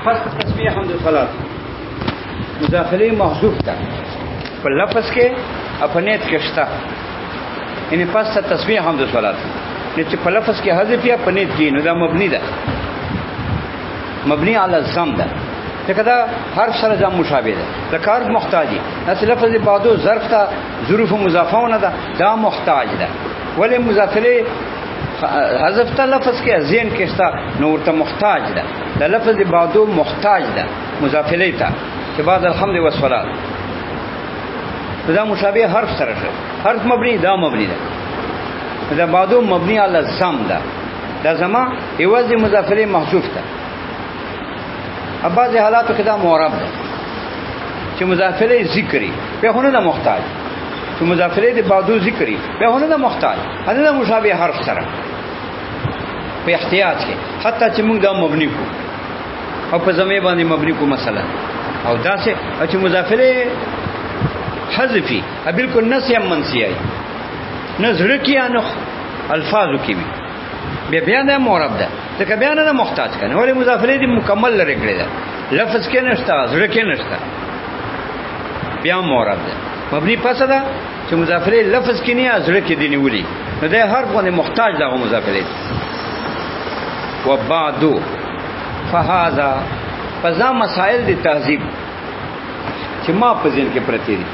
پس تسبیح حمد صلات مداخله محذوف ده په لفظ کې اپنیت کې شته یعنی پس تسبیح حمد صلات نه چې په لفظ کې حذف یا پنیت کې نو دا مبني ده مبني علی الضم ده ځکه دا هر سره ځم مشابه ده ذکر محتاجی اصل لفظ بعدو ظرف ته ظروف مضافونه ده دا محتاج ده ولی مضافله حذف ته لفظ کې ذهن کې شته نو ورته محتاج ده د لفظ بعدو محتاج ده مضافله ته چې بعد الحمد والصلات دا مشابه حرف سره شو حرف مبني دا مبني ده دا بعدو مبني علی الضم ده دا زما ایواز مضافله محذوف ده اب بعض حالاتو کې دا معرب ده چې مضافله ذکری به هونه ده محتاج چې مضافله د بعدو ذکری به هونه ده محتاج هغه ده مشابه حرف سره په احتیاط کې حتی چې موږ دا مبني کو او په زمې باندې مبني کو مثلا او دا سه چې مضافله حذفي بالکل نسي منسي اي نظر کې انه الفاظو کې به بیا نه معرب ده ځکه بیا نه محتاج کنه ولی مضافله دې مکمل لري کړی ده لفظ کې نشته زړه کې نشته بیا معرب ده مبني پس ده چې مضافله لفظ کې نه زړه کې دی نیولې نو ده هر باندې محتاج ده مضافله وبعدو فهذا فذا مسائل دي تهذیب چې ما په ذهن کې پرتی دي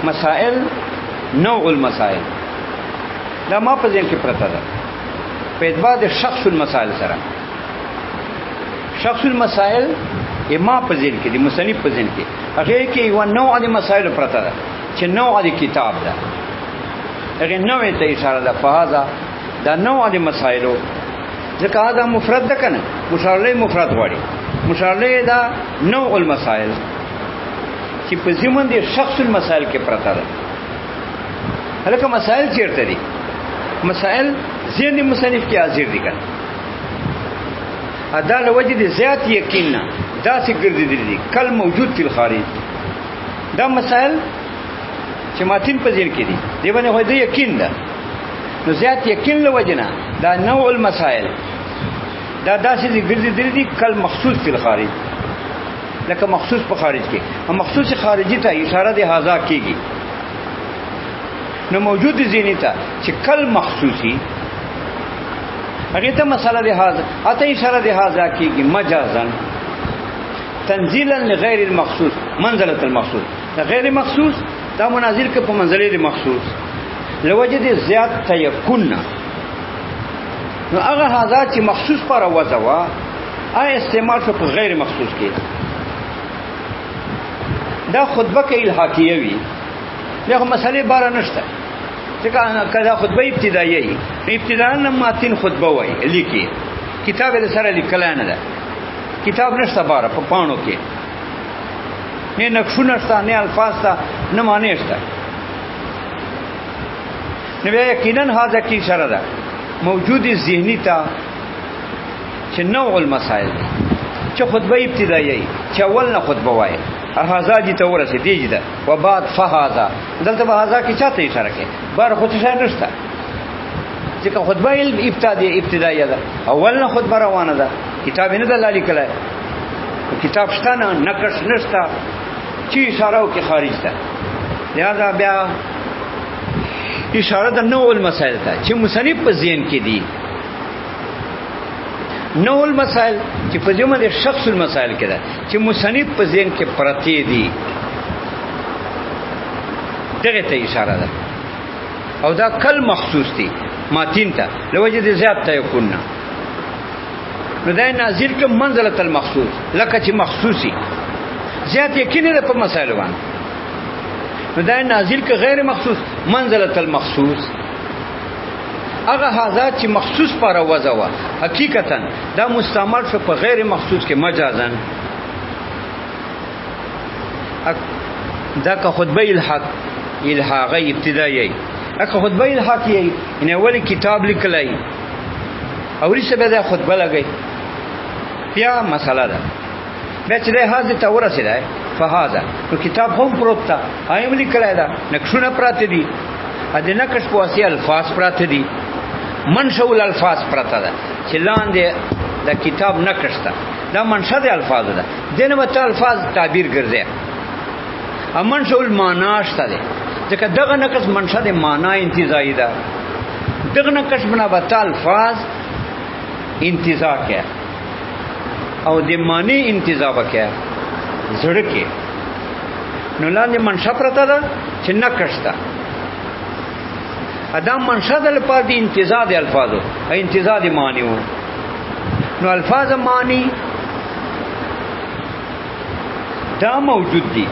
مسائل نوع المسائل دا ما په ذهن کې پرتا ده په اعتبار د شخص المسائل سره شخص المسائل ما په ذهن کې دي مصنف په ذهن کې هغه کې یو نوع د مسائل پرتا ده چې نوع د کتاب ده هغه نوع ته اشاره ده فهذا دا نوع د مسائلو ځکه دا مفرد ده کنه مشار له مفرد وړي مشار له دا نوع المسائل چې په ضمن دي شخص المسائل کې پرتا ده هلکه مسائل چیرته دي مسائل ذهن مصنف کې حاضر دي کنه ادا له وجه دي ذات یقین دا څه ګرځېدل دي کل موجود فی الخارج دا مسائل چې ماتین په ذهن کې دي دی باندې هو دې یقین ده نو ذات یقین له وجه نه دا نوع المسائل دا داسې ګرځېدل دي کل مخصوص فی الخارج لکه مخصوص په خارج کې او مخصوص خارجي ته اشاره ده هاذا کیږي نو موجود ذهنی ته چې کل مخصوصي هغه ته مسله ده هاذا اته اشاره ده هاذا کیږي مجازا تنزيلا لغیر المخصوص منزله المخصوص غیر مخصوص دا منازل کې په منزله المخصوص لوجد زیات تيكون نو هغه هاذا چې مخصوص پر وځوا آی استعمال شو په غیر مخصوص کې دا خطبه کې الحاقیه وی دغه مسلې بار نشته ځکه کله خطبه ابتدایي ابتداء ماتین خطبه وای لیکي کتاب له سره لیکل نه ده کتاب نشته بار په پانو کې نه نقشونه نشته نه الفاظ ته نه معنی نشته نو یقینا هاذا کی اشاره ده موجود ذهنی ته چې نوع المسائل چې خطبه ابتدایي چې اول نه خطبه وای هاذا دي ته ورسې دیږي ده وبعد فهذا دلته به هاذا کی چاته اشاره کوي بار خو څه نشته چې خطبه ابتدایي ده اول نه خطبه روانه ده کتاب نه ده لالی کله کتاب شته نه نقش نشته چې اشاره او کې خارج ده لہذا بیا اشاره ده نوع المسائل ته چې مصنف په ذهن کې دي نوع المسائل چې په جمع د شخص المسائل کې ده چې مصنف په ذهن کې پرتی دي دغه ته اشاره ده او دا کل مخصوص دي ماتین ته لوجه دي زیات ته یکون نو دا نازل کې منزله المخصوص لکه چې مخصوصي زیات یقین ده په مسائل باندې نو دا نازل کې غیر مخصوص منزله المخصوص هغه هاذا چې مخصوص پر وځوا حقیقتا دا مستعمل شو په غیر مخصوص کې مجازن دا که خطبه الحاقی ابتدایي اګه خطبه الحاقی ان اول کتاب لیکلای او لسه به دا خطبه لګي بیا مسله ده بیا چې ده هاذا ته ورسېده فهذا نو کتاب هم پروت تا ایم لیکلای دا نقشونه پراته دي ا دې نقش په واسطه الفاظ پراته دي منشأ الالفاظ پراته ده چې لاندې د کتاب نقش تا دا منشأ د الفاظو ده دینه به الفاظ تعبیر ګرځي منشأ المعنی شته ده ځکه دغه نقص منشأ د معنا انتزاعي ده دغه نقص بنا به الفاظ انتزاع کې او د معنی انتزاع وکړي زړه کې نو لاندې منشأ پرته ده چې نقص ده ادم منشأ د لپاره د انتزاع د الفاظو انتزاع د معنی وو نو الفاظ معنی دا موجود دي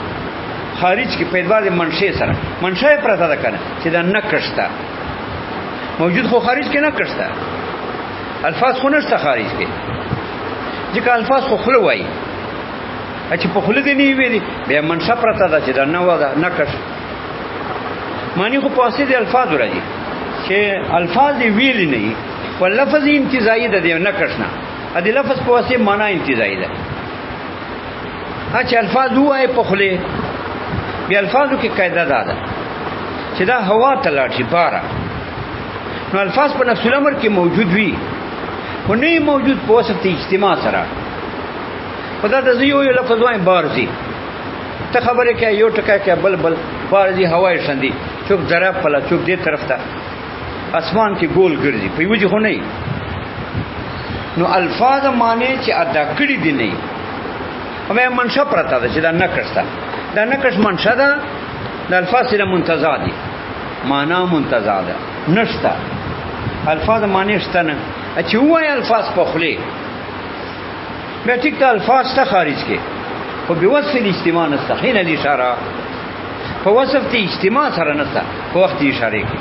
خارج کې په اعتبار د منشأ سره منشأ پرته ده کنه چې دا نقص ده موجود خو خارج کې نقص ده الفاظ خو نشته خارج کې ځکه الفاظ خو خله وایي چې په خله دې نه ویلي بیا منشأ پرته ده چې دا نه و ده نقص معنی خو په اصل د الفاظ راځي چې الفاظ دی ویل نه او لفظ انتزاعي ده نه کښنا ا دې لفظ په اصل معنا انتزاعي ده چې الفاظ وای په خله بیا الفاظو کې قاعده ده چې دا هوا تلاړ شي بارا نو الفاظ په نفس الامر کې موجود وي خو نه موجود په وسط اجتماع سره په دا د یو لفظ وای بارزي ته خبره کې یو ټکا کې بل بارزي هوای شندي چوک ذره پلا چوک دې طرف ته اسمان کې ګول ګرځي په وجه خو نه نو الفاظ معنی چې ادا کړی دي نه همه منشأ پرته ده چې دا نقص ده دا نقص منشأ ده د الفاظ سره منتزع دي معنا منتزع ده نشته الفاظ معنی شته نه چې وای الفاظ په خله بیا ټیک ته الفاظ ته خارج کې خو به وصف الاجتماع نسته حين الاشاره په وصف ته اجتماع سره نسته په وخت اشاره کې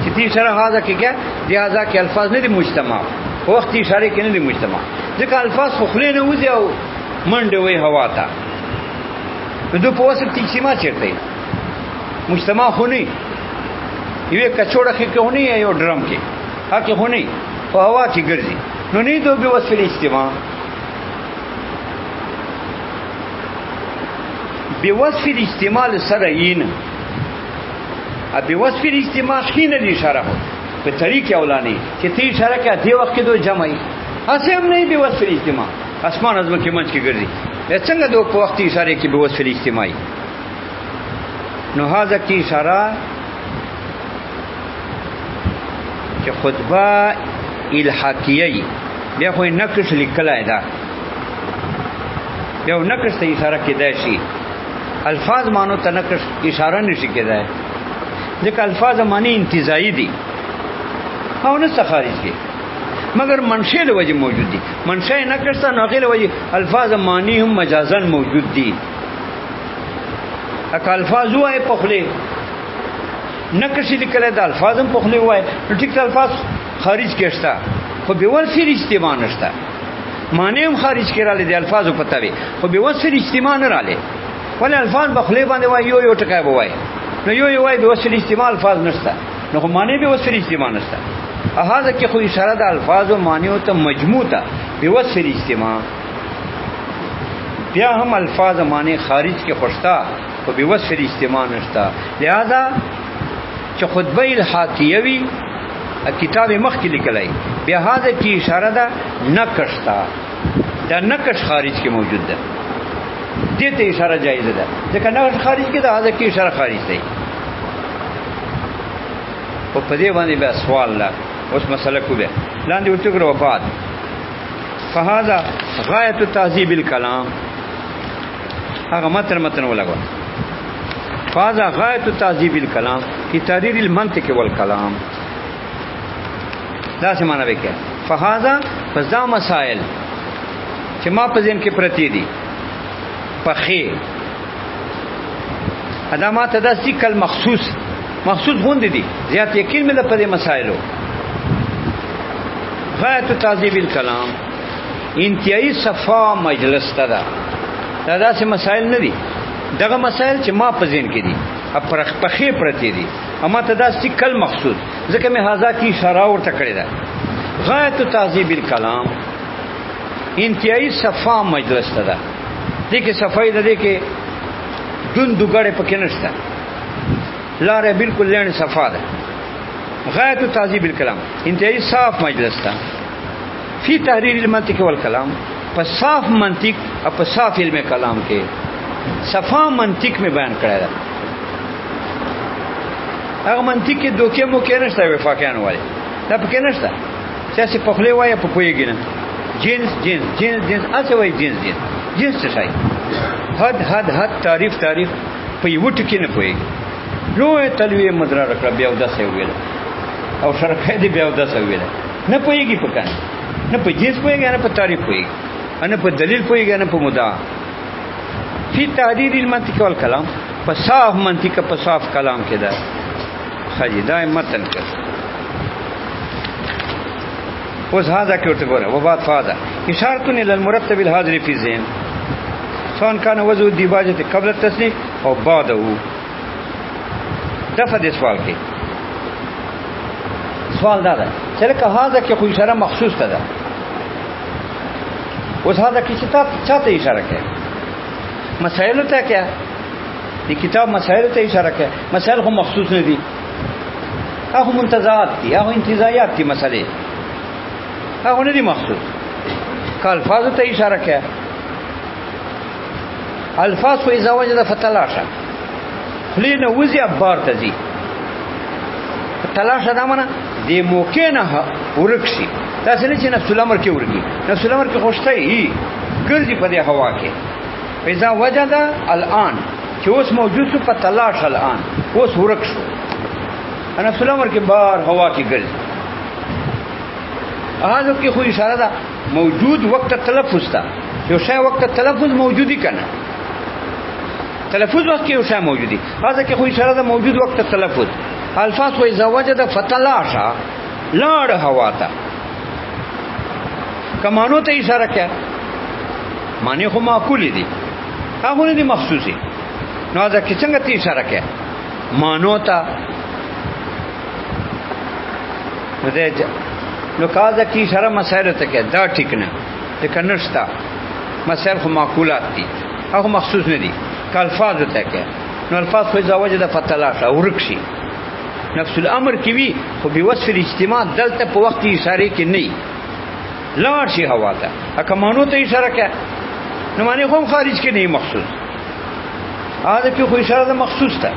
چې دې اشاره هاذا کې کیا دې هاذا کې الفاظ نه دي مجتمع په وخت اشاره کې نه دي مجتمع ځکه الفاظ خو خله نه وځي او منډه وي هوا ته نو په وصف ته اجتماع چیرته مجتمع خو نه یو کچوړه کې خو نه یو ډرم کې هغه خو نه په هوا کې ګرځي نو نه دوی په وصف الاجتماع بوصف الاجتماع سرعین بوصف الاجتماع خین الاشاره په طریق اولانی چې تی اشاره کې دی وخت کې دوه جمعي اسه هم نه بوصف الاجتماع اسمان ازم کې منځ کې ګرځي څنګه دوه په وخت اشاره کې بوصف الاجتماعي نو هاذا کی اشاره چې خطبه الحاکیه بیا خو نقش لیکلای دا یو نقش ته اشاره کېدای شي الفاظ مانو ته نقش اشاره نشي کېدای ځکه الفاظ معنی انتزاعي دي او نه خارج دي مگر منشأ له وجه موجود دي منشأ نقش ته نقل وجه الفاظ معنی هم مجازا موجود دي اک الفاظ وای په خله نقش لیکل د الفاظ په خله وای نو ټیک الفاظ خارج کېستا خو به ول سر اجتماع نشتا معنی هم خارج کړه د الفاظ په تابع خو به ول سر اجتماع نه رااله ولې الفاظ په خله باندې وای یو ټکای وای نو یو وای به وسل اجتماع الفاظ نشتا نو خو معنی به وسل اجتماع نشتا هغه کې خو اشاره د الفاظ او معنی ته مجموع ته به وسل اجتماع بیا هم الفاظ معنی خارج کې خوشتا خو به وسل اجتماع نشتا لہذا چې خطبه الحاکیه وی کتاب مخ کې لیکلای بیا هغه کې اشاره ده نقش تا دا نقش خارج کې موجود ده دې ته اشاره جایز ده ځکه نقش خارج کې ده هغه کې اشاره خارج ده او په دې باندې بیا سوال لا اوس مسله کوله لاندې وټکرو بعد فهذا غایت تعذیب الکلام هغه متن ولګو فهذا غایت تعذیب الکلام فی تحریر المنطق والکلام دا څه معنی وکړه فهذا فذا مسائل چې ما په ذهن کې پرتی دي پخې ادمات دا سیکل مخصوص غوند دي زیات یقین مې په دې مسائلو غایت تعذیب الکلام انتهایی صفا مجلس ته دا داسې مسائل نه دي دغه مسائل چې ما په ذهن کې دي پخې پرتی دي اما ته دا سیکل مخصوص ځکه مې هاذا کی اشاره ورته کړې ده غایت تعذیب الکلام انتهایی صفا مجلس ته ده دې کې صفای ده دې کې دون دګړې پکې نشته لاره بالکل لین صفا ده غایت تعذیب الکلام انتهایی صاف مجلس ته فی تحریر المنطق والکلام په صاف منطق او په صاف علم کلام کې صفا منطق میں بیان کړی دی. هغه منطق کې دوکې مو کې نشته وفاقیان والے دا پکې نشته چې اسی په خله وایي په پوهېږي نه جنس جنس جنس جنس اڅه وایي جنس جنس جنس څه شي حد حد حد تعریف تعریف په یو ټکی نه پوهېږي. لوی تلوي مدرا رکړه بیا وداسې ویل او شرکه دې بیا وداسې ویل نه پوهېږي په کان نه په جنس پوهېږي نه په تعریف پوهېږي نه په دلیل پوهېږي نه په مدعا. فی تعدیل المنطق والکلام په صاف منطق په صاف کلام کې ده خاجی دا متن کړ. اوس هاذا کې ورته ګوره وبات فاده اشاره الى المرتب الحاضر فی ذهن سواء كان وضع الديباجة قبل التصنيف او بعده. دفع دې سوال کې سوال دا ده چې لکه هاذا کې خو اشاره مخصوص ده. اوس هاذا کې چې چاته اشاره کوي مسائل ته کیا دی کتاب مسائل ته اشاره کوي. مسائل خو مخصوص نه دي هغه منتزعات دي هغه انتزاعات دي مسئله هغه نه دي مخصوص. که الفاظ ته اشاره کوي الفاظ خو اذا وجد فتلاشه خلینه وزي بار ته دي تلاشه دا معنا دی موقع نه ورکشي تاسو نه چې نفس الامر کې ورګي نفس الامر کې خوشته ای ګرځي په دې هوا کې اذا وجد الان چې اوس موجود په تلاش الان اوس ورکشو نفس الامر کې بار هوا کې ګرځي. هغه کې خو اشاره ده موجود وقت تلفظ تا یو شی وقت تلفظ موجودی کنه تلفظ وقت کې یو شی موجودی هغه کې خو اشاره ده موجود وقت تلفظ. الفاظ خو اذا وجد فتلاشا لاړ هوا ته کمانو ته اشاره کوي معنی خو معقول دي هغه نه دي مخصوصي. نو دا کې څنګه ته اشاره کوي مانو ته نو کاذا کی اشاره مسائل ته کوي دا ټیک نه ته کنهشتا مسائل خو معقولات دي هغه مخصوص نه دي که الفاظ ته کوي نو الفاظ خو اذا وجد فتلاشا ورکشي نفس الامر کی وی خو به وصف الاجتماع دلته په وخت اشاره کې نه لاړ شي هوا ته اکمانو ته اشاره کوي نو معنی خو خارج کې نه مخصوص. هغه کې خو اشاره مخصوص ده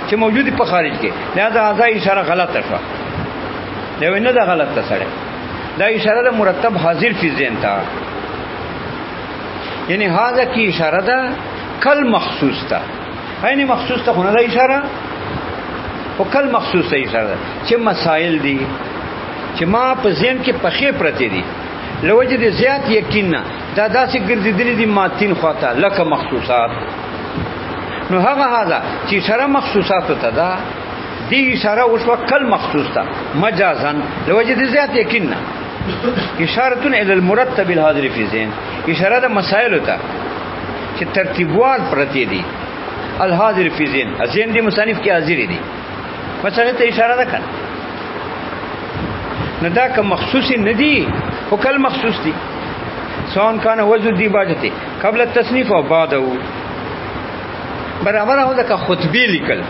چې موجودی په خارج کې لہذا هغه اشاره غلطه شوه دا نه ده غلطه سره دا اشاره مرتب حاضر فی ذهن تا یعنی هغه کې اشاره ده کل مخصوص ده عین مخصوص ته نه ده اشاره او کل مخصوص ته اشاره چې مسائل دي چې ما په ذهن کې پخې پرته دي لوجه دې زیات یقین نه دا داسې ګرځېدلې دي ماتین خواته لکه مخصوصات. نو هغه چې اشاره مخصوصات ته ده دی اشاره اوس کل مخصوص ته مجازا لوجه دې زیات یقین نه اشاره الى المرتب الحاضر فی ذهن اشاره د مسائل ته چې ترتیبوار پرته دي الحاضر فی ذهن ذهن دی مصنف کې حاضر دي مسائل ته اشاره ده کنه نه دا که مخصوص نه دي او کل مخصوص دي سواء كان وجود دی باجته قبل التصنیف او بعده برابر هو دا خطبه لیکل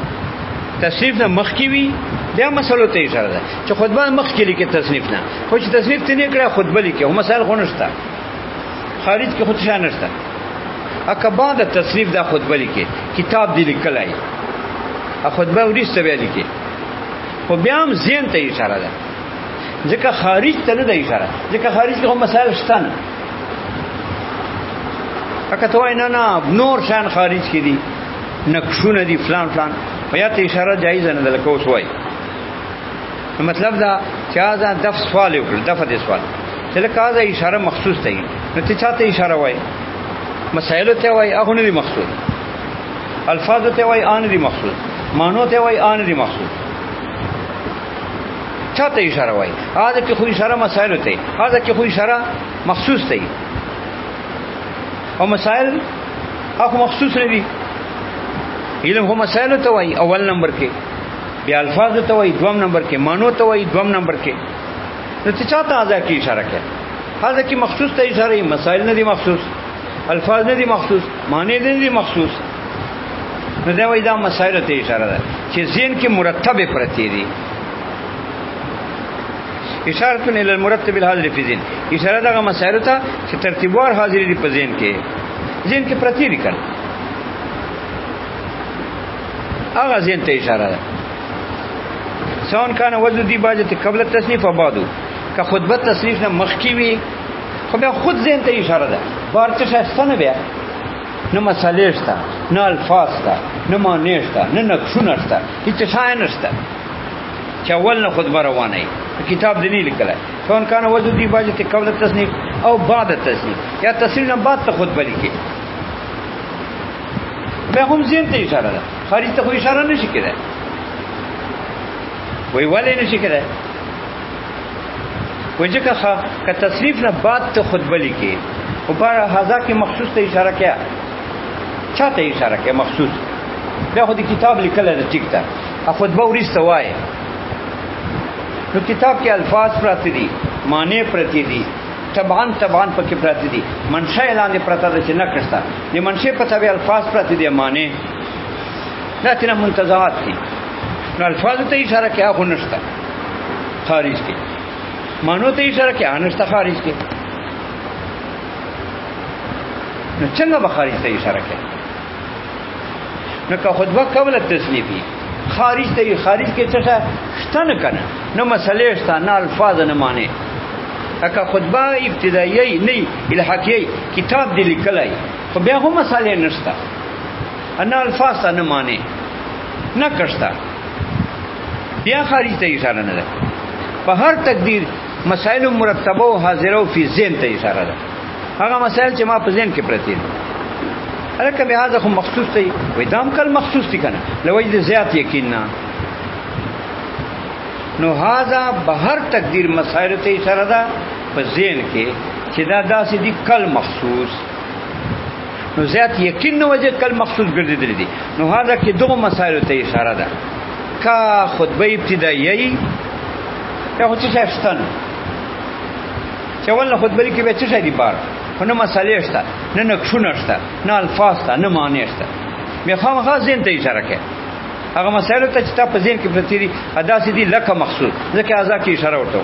تصنیف نه مخ کی وی بیا مسلو ته اشاره ده چې خطبه مخ کې لیکي تصنیف نه خو چې تصنیف ته نه کړه خطبه لیکي او مسائل خو نشته خارج کې خود شان نشته اکه بعد تصنیف دا خطبه لیکي کتاب دی لیکلای ا خطبه ورسته به لیکي خو بیا هم ذهن ته اشاره ده ځکه خارج ته نه ده اشاره ځکه خارج کې هم مسائل شته نه اکه ته وای نه نور شان خارج کې دي نقشونه دي فلان فلان بیا ته اشاره جایز نه ده لکه اوس وای مطلب دا چې دا دف سوال یو دفعه دې سوال چې لکه دا اشاره مخصوص دی نو ته چاته اشاره وای مسائل ته وای هغه نه دي مخصوص الفاظ ته وای ان دي مخصوص مانو ته وای ان دي مخصوص چاته اشاره وای هغه کې خو اشاره مسائل ته هغه کې خو اشاره مخصوص دی او مسائل هغه مخصوص نه دي علم هو مسائل ته وای اول نمبر کې بیا الفاظ ته وای دوم نمبر کې مانو ته وای دوم نمبر کې نو ته چاته هغه کې اشاره کوي هغه کې مخصوص ته اشاره مسائل نه دي مخصوص الفاظ نه دي مخصوص معنی نه دي مخصوص نو دا وای دا مسائل ته اشاره ده چې ذهن کې مرتب پرتی دي اشاره الى المرتب الحاضر فی ذهن، اشاره دغه مسائل ته چې ترتیبوار حاضر دي په ذهن کې، ذهن کې پرتی دي کړه، هغه ذهن ته اشاره ده. سواء کان وجود دی باجت قبل التصنیف و بعدو، که خطبه تصنیف نه مخکی وي خو بیا خود ذهن ته اشاره ده. بار څه شته نه بیا نه مسالې شته، نه الفاظ شته، نه معنی شته، نه نقشونه شته، هیڅ شای نشته چې اول نه خطبه روانه وي. کتاب دې نه لیکلی سواء کان وجود دی باجت قبل التصنیف او بعد التصنیف، یا تصنیف نه بعد ته خطبه لیکي، بیا هم ذهن ته اشاره ده. خارج ته خو اشاره نشي کېدای. وی ولې نشي کېدای؟ وی ځکه که تصریف نه بعد ته خطبه لیکي او بار هذا کې مخصوص ته اشاره کیا، چا ته اشاره کیا مخصوص؟ بیا خو د کتاب لیکل ده ټیک ده، خطبه وروسته وایي. نو کتاب کې الفاظ پراته دي، معنی پراته دي، طبعا پکې پراته دي، منشأ اعلان پراته ده چې نه کړستا د منشأ په تابع الفاظ پراته دي، معنی دا تینا منتزعات دي. نو الفاظ ته اشاره کیا خو نشته خارج کې، مانو ته اشاره کیا نشته خارج کې. نو څنګه به خارج ته اشاره کیا؟ نو که خطبه قبل التصنیفی خارج ته، خارج کې څه شته نه کنه، نه مسئله شته، نه الفاظ، نه معنی. اکه خطبه ابتدایي نه الحاقیه کتاب دی لیکلای خو بیا هم مسئله نشته، نه الفاظ نه معنی نه کشته، بیا خارج ته اشاره نه ده. په هر تقدیر مسائل مرتبه او حاضره فی ذهن ته اشاره ده. هغه مسائل چې ما په ذهن کې پرتی دي الکه به هغه خو مخصوص دی، وای دام کل مخصوص دي کنه لوجد زیات یقین نه. نو هاذا به هر تقدیر مسائل ته اشاره ده په ذهن کې چې دا داسې دي کل مخصوص. نو زیات یقین نه وجه کل مخصوص ګرځیدل دي. نو هاذا کې دوه مسائل ته اشاره ده، کا خطبه ابتدایي یا خو څه شته نه چې ول خطبه کې به څه دي بار، نه مسالې شته، نه نقشونه شته، نه الفاظ شته، نه معنی شته. مې خامخا ذهن ته اشاره کوي، هغه مسائل ته چې تا په ذهن کې پرتی دي ادا سي دي لکه مخصوص، ځکه ازا کې اشاره ورته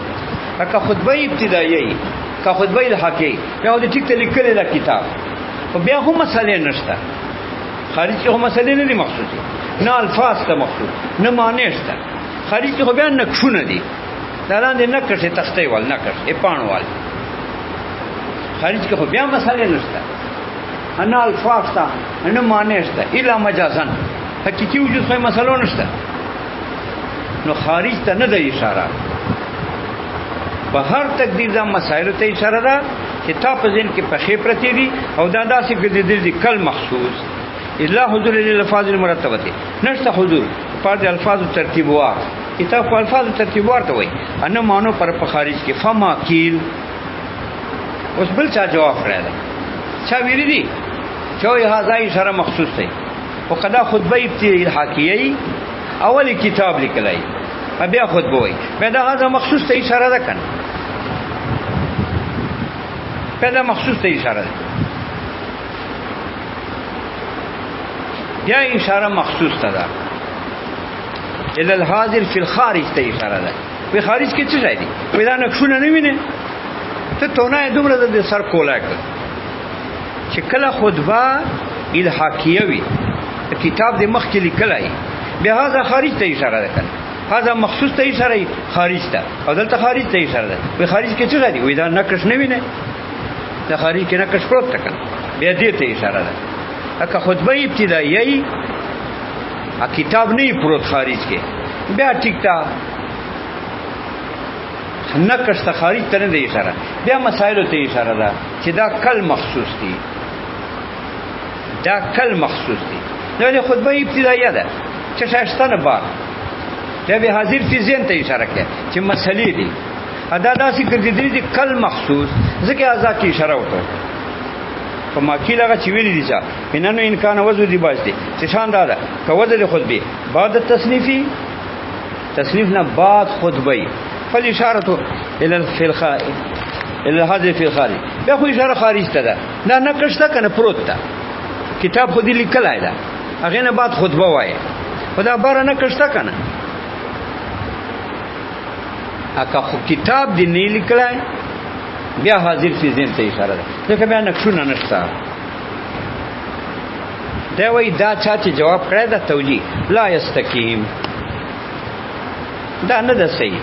که خطبه ابتدایي، که خطبه الحاقی یا د ټیک ته لیکل د کتاب خو بیا هم مسالې نشته. خارج کې هم مسالې نه دي مخصوصي، نه الفاظ ته مخصوص، نه معنی شته. خارج کې خو بیا نقشونه دي، دا لاندې نقش تختې وال نقش پاڼوال. خارج کې خو بیا مسالې نشته، نه الفاظ ته، نه معنی شته، الا مجازن حقیقي وجود خو مسلو نشته. نو خارج ته نه ده اشاره، په هر تقدیر دا مسائل ته اشاره ده چې تا په ذهن کې پخې پرتی دي او دا داسې ګرځېدل دي کل مخصوص. الا حضور للالفاظ المرتبه، نشته حضور پر د الفاظ ترتیبوار. کتاب په الفاظ ترتیبوار ته وایي، ان مانو پر په خارج کې فما کیل. اوس بل چا جواب کړی دی، چا ویلي دي چې هاذا اشاره مخصوص دی او قدا خطبه ابتدایي حاکیه اول کتاب لیکلای بیا خطبه وایي، بیا دا هاذا مخصوص ته اشاره ده کنه، بیا دا مخصوص ته اشاره ده، یا اشاره مخصوص ته ده. اذا الحاضر فی الخارج ته اشاره ده. په خارج کې څه ځای دي؟ وای دا نقشونه نه ویني، ته تونه دومره د سر کولا کړ چې کله خطبه الحاقیه وي کتاب د مخ کې لیکلای بیا هاذا خارج ته اشاره ده کنه، هاذا مخصوص ته اشاره خارج ته، او دلته خارج ته اشاره ده. په خارج کې څه ځای دي؟ وای دا نقش نه ویني، دا خارج کې نقش پروت ده کنه، بیا دې ته اشاره ده. اکه خطبه ابتدایي ا کتاب نه پروت خارج کې بیا ټیک تا نقش ته خارج ته نه دی اشاره، بیا مسائل ته اشاره ده چې دا کل مخصوص دي، دا کل مخصوص دي. دا د خطبه ابتدایي ده چې شاشتنه بار دا به حاضر فی ذهن ته اشاره کوي چې مسلې دي ادا داسې ګرځېدلې دي کل مخصوص، ځکه ازا کې اشاره وکړه. په ماکیل هغه چې ویلي دي چې اننو امکان وضو دی باز دي چې شان دا ده که وضو خطبه بعد تصنیفی، تصنیف نه بعد خطبه، فالاشاره الى الخارج الى الحاضر فی الخارج، بیا خو اشاره خارج ته ده، نه نقشته کنه پروت ده، کتاب خو دې لیکلای ده، هغه نه بعد خطبه وایي، خدا بار نه کشته کنه. اکا خو کتاب دی نه لیکلای بیا حاضر فی ذهن ته اشاره ده ځکه بیا نقشونه نشته دا وایي دا چا چې جواب کړی ده توجیه لا یستقیم دا نه ده صحیح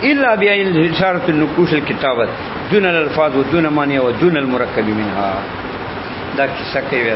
الا بیا اشاره النقوش الكتابت دون الالفاظ ودون معنی ودون المرکب منها دا کیسه کوي